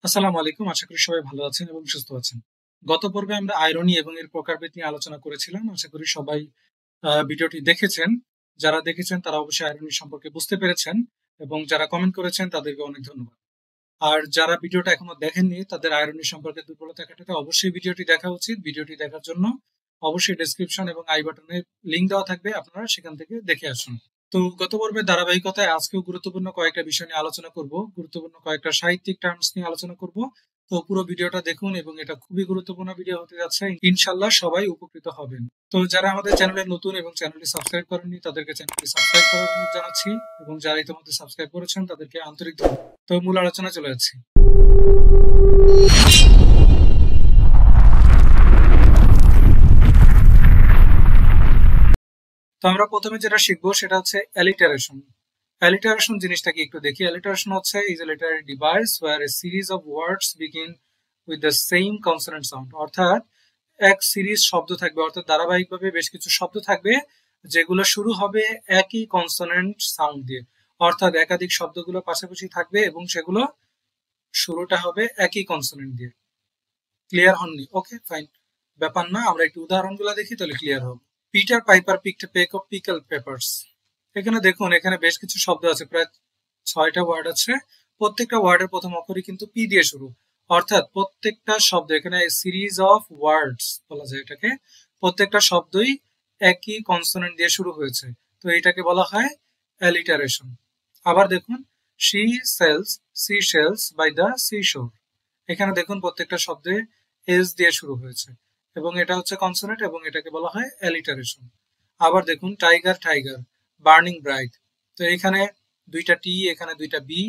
আসসালামু আলাইকুম। আশা করি সবাই ভালো আছেন এবং সুস্থ আছেন। গত পর্বে আমরা আইরনি এবং এর প্রকারভেদ নিয়ে আলোচনা করেছিলাম। আশা করি সবাই ভিডিওটি দেখেছেন। যারা দেখেছেন তারা অবশ্যই আইরনি সম্পর্কে বুঝতে পেরেছেন এবং যারা কমেন্ট করেছেন তাদেরকে অনেক ধন্যবাদ। আর যারা ভিডিওটা এখনো দেখেননি তাদের আইরনি সম্পর্কে দুর্বলতা কাটাতে অবশ্যই ভিডিওটি দেখা উচিত। ভিডিওটি দেখার জন্য অবশ্যই ডেসক্রিপশন এবং আই বাটনে লিংক দেওয়া থাকবে। আপনারা সেখান থেকে দেখে আসুন। তো গত পর্বের ধারাবাহিকতায় আজকেও গুরুত্বপূর্ণ কয়েকটা বিষয় নিয়ে আলোচনা করব। গুরুত্বপূর্ণ কয়েকটা সাহিত্যিক টার্মস নিয়ে আলোচনা করব। তো পুরো ভিডিওটা দেখুন এবং এটা খুবই গুরুত্বপূর্ণ ভিডিও হতে যাচ্ছে। ইনশাল্লাহ সবাই উপকৃত হবেন। তো যারা আমাদের চ্যানেলে নতুন এবং চ্যানেলটি সাবস্ক্রাইব করেননি তাদেরকে চ্যানেলটি সাবস্ক্রাইব করার অনুরোধ জানাচ্ছি এবং যারা ইতিমধ্যে সাবস্ক্রাইব করেছেন তাদেরকে আন্তরিক ধন্যবাদ। তো মূল আলোচনা চলে যাচ্ছি। তো আমরা প্রথমে যেটা শিখবো সেটা হচ্ছে অ্যালিটারেশন। অ্যালিটারেশন জিনিসটা কি একটু দেখি। অ্যালিটারেশন হচ্ছে is a literary device where a series of words begin with the same consonant sound. অর্থাৎ এক সিরিজ শব্দ থাকবে, অর্থাৎ ধারাবাহিকভাবে বেশ কিছু শব্দ থাকবে যেগুলো শুরু হবে একই কনসোনেন্ট সাউন্ড দিয়ে। অর্থাৎ একাধিক শব্দগুলো পাশাপাশি থাকবে এবং সেগুলো শুরুটা হবে একই কনসোনেন্ট দিয়ে। ক্লিয়ার হননি? ওকে ফাইন, ব্যাপার না, আমরা একটু উদাহরণগুলো দেখি তাহলে ক্লিয়ার হবে। Peter piper picked A pack of pickle papers. এখানে দেখুন, এখানে বেশ কিছু শব্দ আছে, প্রায় 6টা ওয়ার্ড আছে। প্রত্যেকটা ওয়ার্ডের প্রথম অক্ষরই কিন্তু পি দিয়ে শুরু। অর্থাৎ প্রত্যেকটা শব্দ, এখানে সিরিজ অফ ওয়ার্ডস বলা যায় এটাকে, প্রত্যেকটা শব্দই একই কনসোনেন্ট দিয়ে শুরু হয়েছে। তো এটাকে বলা হয় অ্যালিটারেশন। আবার দেখুন, she sells sea shells by the sea shore. এখানে দেখুন প্রত্যেকটা শব্দে এস দিয়ে শুরু হয়েছে এবং এটা হচ্ছে কনসোনেন্ট এবং এটাকে বলা হয় অ্যালিটারেশন। আবার দেখুন, টাইগার টাইগার বার্নিং ব্রাইট। তো এখানে দুইটা টি, এখানে দুইটা বি,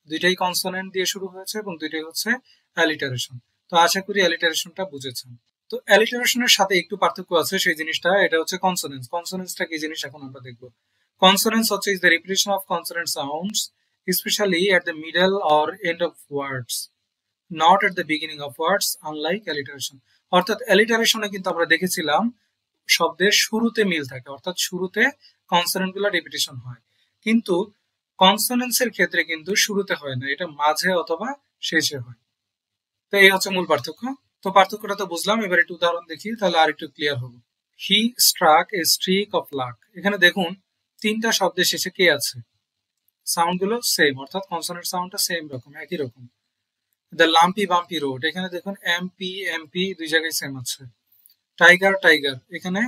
দুইটাই কনসোনেন্ট দিয়ে শুরু হয়েছে এবং দুইটাই হচ্ছে অ্যালিটারেশন। তো আশা করি অ্যালিটারেশনটা বুঝেছেন। তো অ্যালিটারেশনের সাথে একটু পার্থক্য আছে, সেই জিনিসটা এটা হচ্ছে কনসোনেন্স। কনসোনেন্সটা কি জিনিস এখন আমরা দেখবো। কনসোনেন্স হচ্ছে is the repetition of consonant sounds specially at the middle or end of words, not at the beginning of words, unlike alliteration. অর্থাৎ অ্যালিটারেশনে কিন্তু আমরা দেখেছিলাম শব্দের শুরুতে মিল থাকে, অর্থাৎ শুরুতে কনসোনেন্ট গুলো রিপিটেশন হয়, কিন্তু কনসোনেন্সের ক্ষেত্রে কিন্তু শুরুতে হয় না, এটা মাঝে অথবা শেষে হয়। তো এই হচ্ছে মূল পার্থক্য। তো পার্থক্যটা তো বুঝলাম, এবার একটু উদাহরণ দেখি তাহলে আর একটু ক্লিয়ার হবো। He struck a streak of luck. এখানে দেখুন তিনটা শব্দের শেষে কে আছে, সাউন্ড গুলো সেম, অর্থাৎ কনসোনেন্ট সাউন্ডটা সেম রকম, একই রকম। দ্য লাম্পি বাম্পি রোড, এখানে দেখুন এমপি এমপি দুই জায়গায় সেম আছে। টাইগার টাইগার, এখানে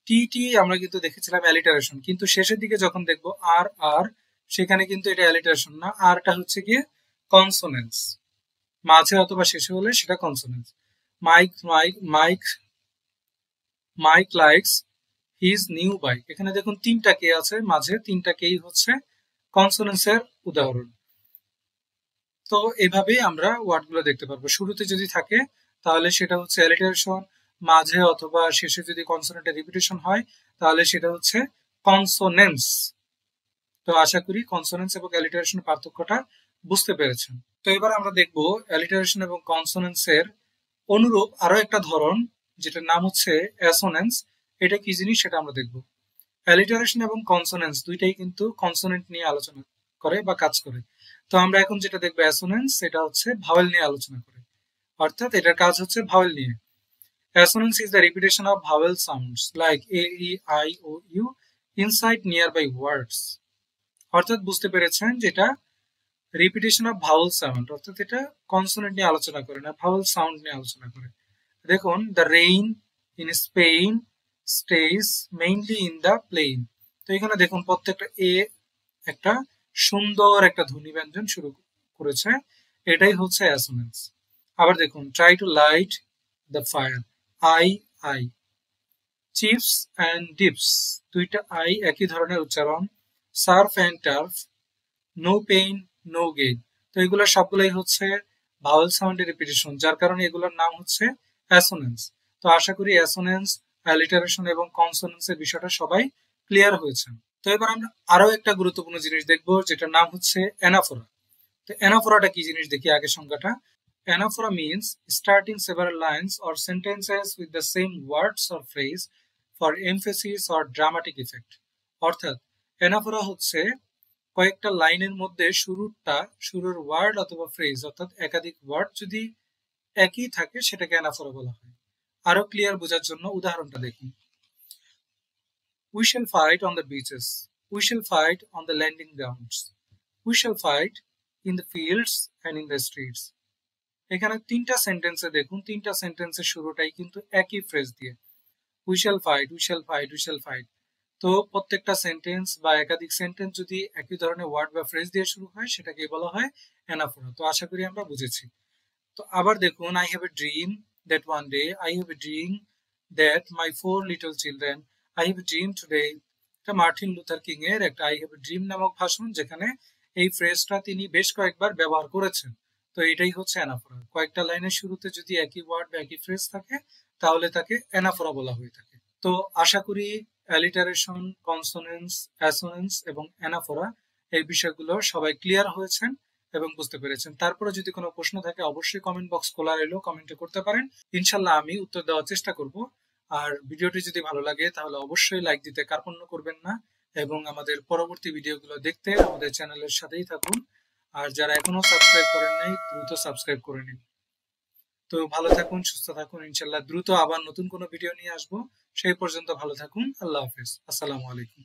টি টি আমরা কিন্তু দেখেছিলাম অ্যালিটারেশন, কিন্তু শেষের দিকে যখন দেখবো আর আর, সেখানে কিন্তু এটা অ্যালিটারেশন না, আরটা হচ্ছে গিয়ে কনসোনেন্স। মাঝে অথবা শেষে হলে সেটা consonance. Mike Mike Mike Mike likes his new bike. এখানে দেখুন তিনটা কে আছে মাঝে, তিনটা কেই হচ্ছে কনসোনেন্সের উদাহরণ। তো এভাবেই আমরা ওয়ার্ডগুলো দেখতে পারবো। শুরুতে যদি থাকে তাহলে সেটা হচ্ছে অ্যালিটারেশন, মাঝে অথবা শেষে যদি কনসোনেন্টের রিপিটেশন হয় তাহলে সেটা হচ্ছে কনসোনেন্স। তো আশা করি কনসোনেন্স এবং অ্যালিটারেশন পার্থক্যটা বুঝতে পেরেছেন। তো এবার আমরা দেখব অ্যালিটারেশন এবং কনসোনেন্সের অনুরূপ আরো একটা ধরন, যেটার নাম হচ্ছে অ্যাসোনেন্স। এটা কি জিনিস সেটা আমরা দেখব। অ্যালিটারেশন এবং কনসোনেন্স দুইটাই কিন্তু কনসোনেন্ট নিয়ে আলোচনা করে বা কাজ করে। তো আমরা এখন যেটা দেখবো অ্যাসোনেন্স, এটা হচ্ছে ভাওয়েল নিয়ে আলোচনা করে, অর্থাৎ এটার কাজ হচ্ছে ভাওয়েল নিয়ে। Assonance is the repetition of vowel sounds like A E I O U inside nearby words. অর্থাৎ বুঝতে পেরেছেন যেটা রিপিটেশন অফ ভাওয়েল সাউন্ড, অর্থাৎ এটা কনসোনেন্ট নিয়ে আলোচনা করে না, ভাওয়েল সাউন্ড নিয়ে আলোচনা করে। দেখুন, the rain in Spain stays mainly in the plain. তো এখানে দেখুন প্রত্যেকটা এ একটা সুন্দর একটা ধ্বনি ব্যঞ্জন শুরু করেছে, এটাই হচ্ছে অ্যাসোনেন্স। আবার দেখুন, try to light the fire, I I. Chips and dips, দুইটা আই একই ধরনের উচ্চারণ। Surf and turf, no pain no gain. তো এগুলো সবগুলোই হচ্ছে ভাওয়েল সাউন্ডের রিপিটেশন, যার কারণে এগুলোর নাম হচ্ছে অ্যাসোনেন্স। তো আশা করি অ্যাসোনেন্স, অ্যালিটারেশন এবং কনসোনেন্সের বিষয়টা সবাই ক্লিয়ার হয়েছে। তো এবার আমরা আরো একটা গুরুত্বপূর্ণ জিনিস দেখবো, যেটার নাম হচ্ছে অ্যানাফোরা। তো অ্যানাফোরাটা কি জিনিস দেখি আগে সংজ্ঞাটা। Anaphora means starting several lines or sentences with the same words or phrase for emphasis or dramatic effect. অর্থাৎ অ্যানাফোরা হচ্ছে কয়েকটা লাইনের মধ্যে শুরুর ওয়ার্ড অথবা ফ্রেজ অর্থাৎ একাধিক ওয়ার্ড যদি একই থাকে সেটাকে অ্যানাফোরা বলা হয়। আরো ক্লিয়ার বোঝার জন্য উদাহরণটা দেখুন। We shall fight on the beaches. We shall fight on the landing grounds. We shall fight in the fields and in the streets. এখানে তিনটা সেন্টেন্সে দেখুন, তিনটা সেন্টেন্সের শুরুটাই কিন্তু একই ফ্রেজ দিয়ে। We shall fight, we shall fight, we shall fight. তো প্রত্যেকটা সেন্টেন্স বা একাধিক সেন্টেন্স যদি একই ধরনের ওয়ার্ড বা ফ্রেজ দিয়ে শুরু হয় সেটাকে বলা হয় অ্যানাফোরা। তো আশা করি আমরা বুঝেছি। তো আবার দেখুন, I have a dream that one day, I have a dream that my 4 little children, I have a dream today. এটা মার্টিন লুথার কিং এর একটা I have a dream নামক ভাষণ, যেখানে এই ফ্রেজটা তিনি বেশ কয়েকবার ব্যবহার করেছেন। তো এটাই হচ্ছে অ্যানাফোরা। কয়েকটা লাইনের শুরুতে যদি একই ওয়ার্ড বা একই ফ্রেজ থাকে তাহলে তাকে অ্যানাফোরা বলা হয়ে থাকে। তো আশা করি অ্যালিটারেশন, কনসোনেন্স, অ্যাসোনেন্স এবং অ্যানাফোরা এই বিষয়গুলো সবাই ক্লিয়ার হয়েছেন এবং বুঝতে পেরেছেন। তারপরে যদি কোনো প্রশ্ন থাকে অবশ্যই কমেন্ট বক্স খোলা রইলো, কমেন্টে করতে পারেন। ইনশাল্লাহ আমি উত্তর দেওয়ার চেষ্টা করব। আর ভিডিওটি যদি ভালো লাগে তাহলে অবশ্যই লাইক দিতে কার্পণ্য করবেন না, এবং আমাদের পরবর্তী ভিডিওগুলো দেখতে আমাদের চ্যানেলের সাথেই থাকুন। আর যারা এখনো সাবস্ক্রাইব করেন নাই দ্রুত সাবস্ক্রাইব করে নিন। তো ভালো থাকুন, সুস্থ থাকুন, ইনশাল্লাহ দ্রুত আবার নতুন কোনো ভিডিও নিয়ে আসবো। সেই পর্যন্ত ভালো থাকুন। আল্লাহ হাফেজ। আসসালামু আলাইকুম।